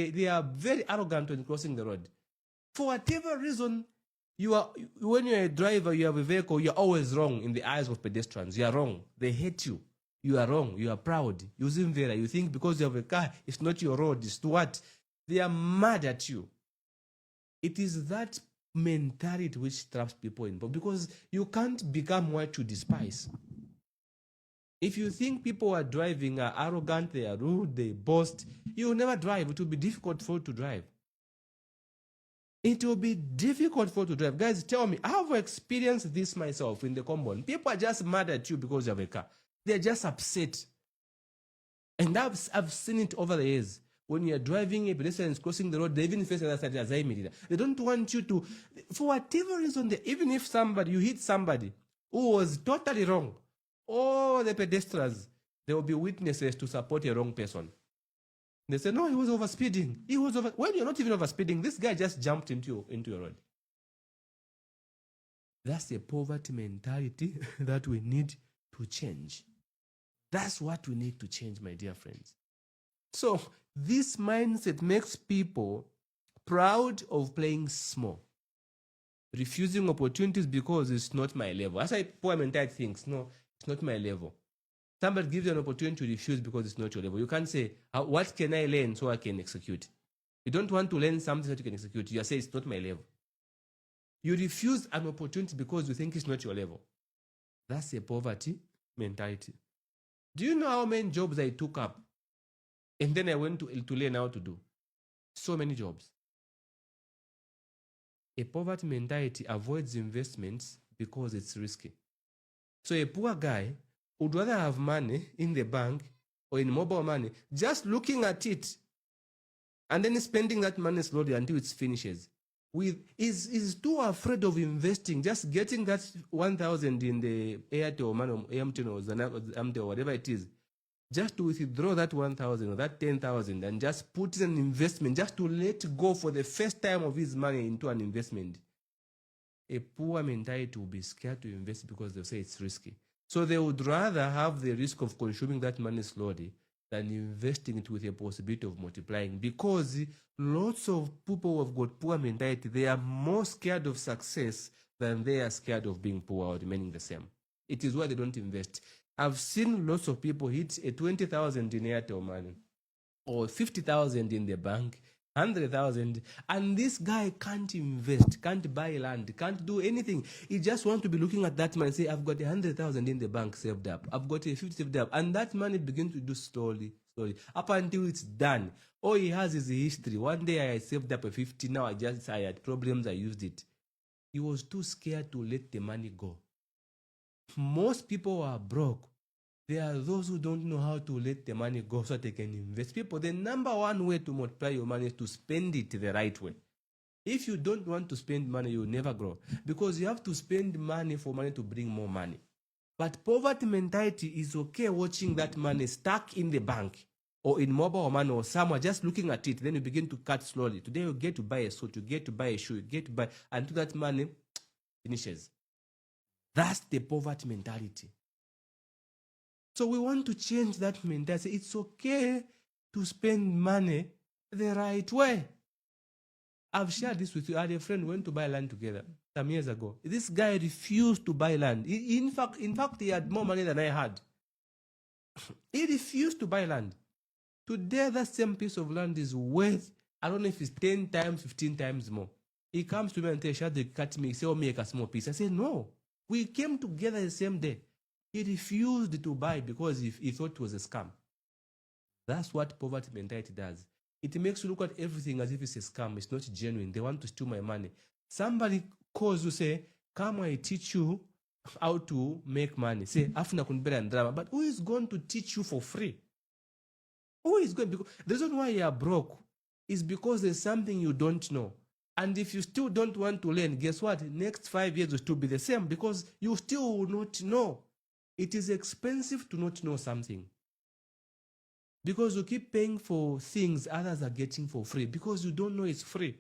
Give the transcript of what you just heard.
They are very arrogant when crossing the road. For whatever reason, when you're a driver, you have a vehicle, you're always wrong in the eyes of pedestrians. You are wrong. They hate you. You are wrong. You are proud. You think because you have a car, it's not your road. It's what? They are mad at you. It is that mentality which traps people in, because you can't become what you despise. If you think people are driving are arrogant, they are rude, they boast, you will never drive. It will be difficult for you to drive. It will be difficult for you to drive. Guys, tell me, I have experienced this myself in the common. People are just mad at you because you have a car. They're just upset. And I've seen it over the years. When you're driving, a pedestrian is crossing the road, they even face the other side as I made it. They don't want you to, for whatever reason, even if you hit somebody who was totally wrong, all the pedestrians, there will be witnesses to support a wrong person. They say, no, he was overspeeding. When you're not even overspeeding, this guy just jumped into your road. That's a poverty mentality that we need to change. That's what we need to change, my dear friends. So this mindset makes people proud of playing small, refusing opportunities because it's not my level. That's why poor mentality thinks, no, it's not my level. Somebody gives you an opportunity to refuse because it's not your level. You can't say, what can I learn so I can execute? You don't want to learn something that you can execute. You say, it's not my level. You refuse an opportunity because you think it's not your level. That's a poverty mentality. Do you know how many jobs I took up? And then I went to learn how to do. So many jobs. A poverty mentality avoids investments because it's risky. So a poor guy would rather have money in the bank or in mobile money, just looking at it and then spending that money slowly until it finishes. Is too afraid of investing, just getting that 1,000 in the Airtel money or MTN or Zamtel or whatever it is, just to withdraw that 1,000 or that 10,000 and just put in an investment, just to let go for the first time of his money into an investment. A poor mentality will be scared to invest because they'll say it's risky. So they would rather have the risk of consuming that money slowly than investing it with a possibility of multiplying, because lots of people who have got poor mentality, they are more scared of success than they are scared of being poor or remaining the same. It is why they don't invest. I've seen lots of people hit a 20,000 in Airtel money or 50,000 in the bank, 100,000, and this guy can't invest, can't buy land, can't do anything. He just wants to be looking at that money and say, I've got 100,000 in the bank saved up, I've got a 50 saved up, and that money begins to do slowly, up until it's done. All he has is a history. One day I saved up a 50, now I had problems, I used it. He was too scared to let the money go. Most people are broke. There are those who don't know how to let the money go so they can invest. People, the number one way to multiply your money is to spend it the right way. If you don't want to spend money, you will never grow, because you have to spend money for money to bring more money. But poverty mentality is okay watching that money stuck in the bank or in mobile money or somewhere, just looking at it. Then you begin to cut slowly. Today you get to buy a suit, you get to buy a shoe, you get to buy, until that money finishes. That's the poverty mentality. So we want to change that mentality. It's okay to spend money the right way. I've shared this with you. I had a friend who went to buy land together some years ago. This guy refused to buy land. In fact, he had more money than I had. He refused to buy land. Today, that same piece of land is worth, I don't know if it's 10 times, 15 times more. He comes to me and says, Shadi, cut me. He said, oh, make a small piece. I said, no. We came together the same day. He refused to buy because he thought it was a scam. That's what poverty mentality does. It makes you look at everything as if it's a scam. It's not genuine. They want to steal my money. Somebody calls you, say, come, I teach you how to make money. Say, Afuna kunbera and drama. But who is going to teach you for free? Who is going? Because the reason why you are broke is because there's something you don't know. And if you still don't want to learn, guess what? Next 5 years will still be the same, because you still will not know. It is expensive to not know something, because you keep paying for things others are getting for free because you don't know it's free.